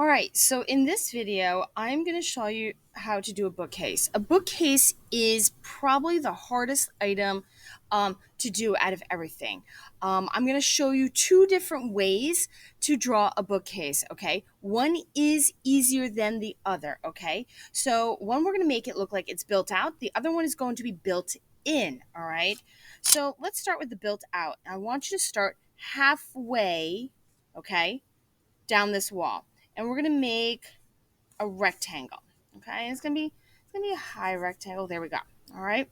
All right, so in this video, I'm going to show you how to do a bookcase. A bookcase is probably the hardest item to do out of everything. I'm going to show you two different ways to draw a bookcase, okay? One is easier than the other, okay? So one, we're going to make it look like it's built out. The other one is going to be built in, all right? So let's start with the built out. I want you to start halfway, okay, down this wall, and we're gonna make a rectangle. Okay, it's gonna be a high rectangle. There we go. All right.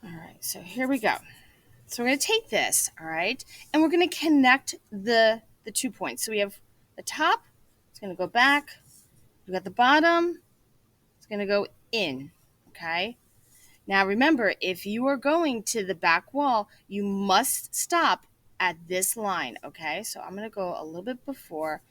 All right. So here we go. So we're gonna take this. All right, and we're gonna connect the 2 points. So we have the top. It's gonna go back. We got the bottom. It's gonna go in. Okay. Now remember, if you are going to the back wall, you must stop at this line, okay? So I'm going to go a little bit before,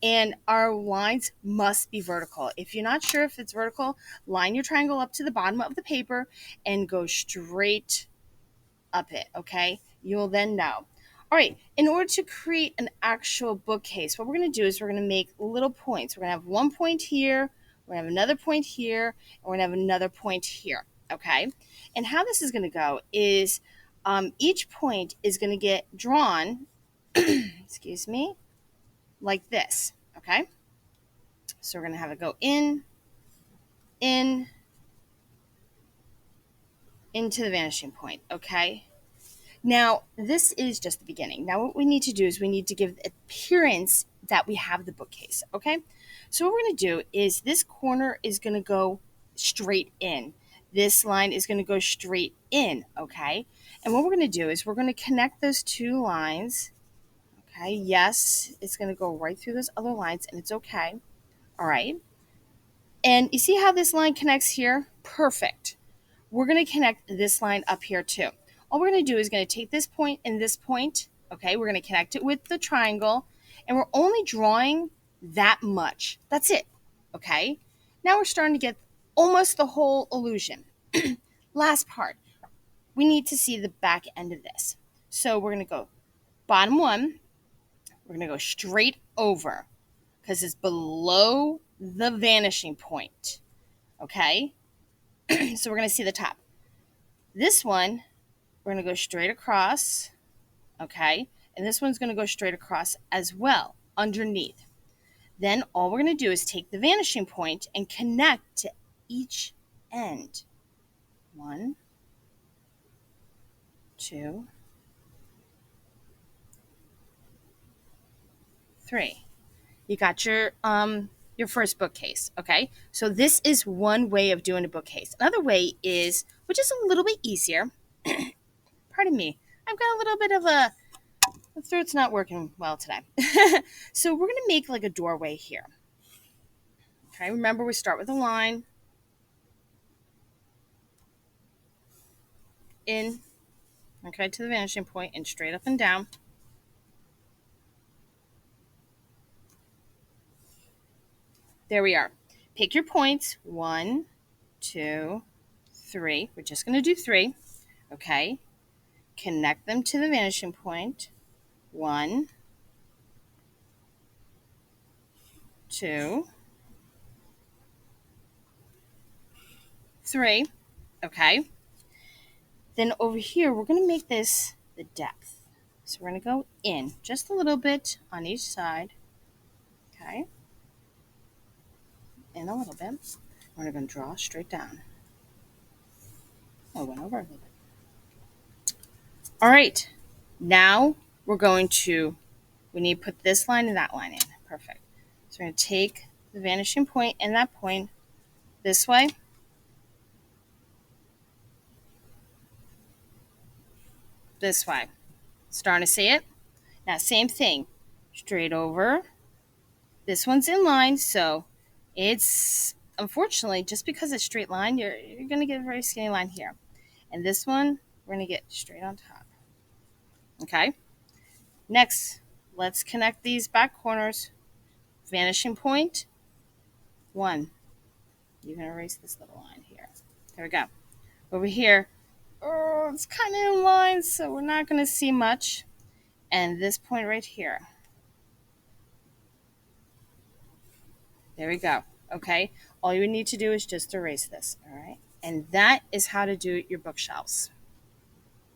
and our lines must be vertical. If you're not sure if it's vertical, line your triangle up to the bottom of the paper and go straight up it, okay? You'll then know. All right, in order to create an actual bookcase, what we're going to do is we're going to make little points. We're going to have one point here, we're going to have another point here, and we're going to have another point here, okay? And how this is going to go is each point is going to get drawn, excuse me, like this, okay? So we're going to have it go in, into the vanishing point, okay? Now, this is just the beginning. Now, what we need to do is we need to give the appearance that we have the bookcase, okay? So what we're going to do is this corner is going to go straight in. This line is going to go straight in, okay? And what we're going to do is we're going to connect those two lines, okay? Yes, it's going to go right through those other lines, and it's okay, all right? And you see how this line connects here? Perfect. We're going to connect this line up here too. All we're going to do is going to take this point and this point, okay? We're going to connect it with the triangle, and we're only drawing that much. That's it, okay? Now we're starting to get almost the whole illusion. Last part, we need to see the back end of this. So we're going to go bottom one, we're going to go straight over because it's below the vanishing point, okay? So we're going to see the top. This one, we're going to go straight across, okay? And this one's going to go straight across as well, underneath. Then all we're going to do is take the vanishing point and connect to each end. 1, 2, 3. You got your first bookcase, okay? So this is one way of doing a bookcase. Another way is, which is a little bit easier, pardon me, I've got a little bit of the throat's not working well today. So we're going to make like a doorway here. Okay, remember we start with a line, in, okay, to the vanishing point, and straight up and down. There we are. Pick your points. 1, 2, 3. We're just going to do 3. Okay. Connect them to the vanishing point. 1, 2, 3. Okay. Then over here, we're going to make this the depth. So we're going to go in just a little bit on each side. Okay. In a little bit. We're going to draw straight down. Oh, went over a little bit. All right. Now we need to put this line and that line in. Perfect. So we're going to take the vanishing point and that point this way. This way. Starting to see it? Now, same thing. Straight over. This one's in line, so it's, unfortunately, just because it's straight line, you're going to get a very skinny line here. And this one, we're going to get straight on top. Okay? Next, let's connect these back corners. Vanishing point, 1. You're going to erase this little line here. There we go. Over here, it's kind of in line, so we're not going to see much. And this point right here. There we go. Okay. All you need to do is just erase this. All right. And that is how to do your bookshelves.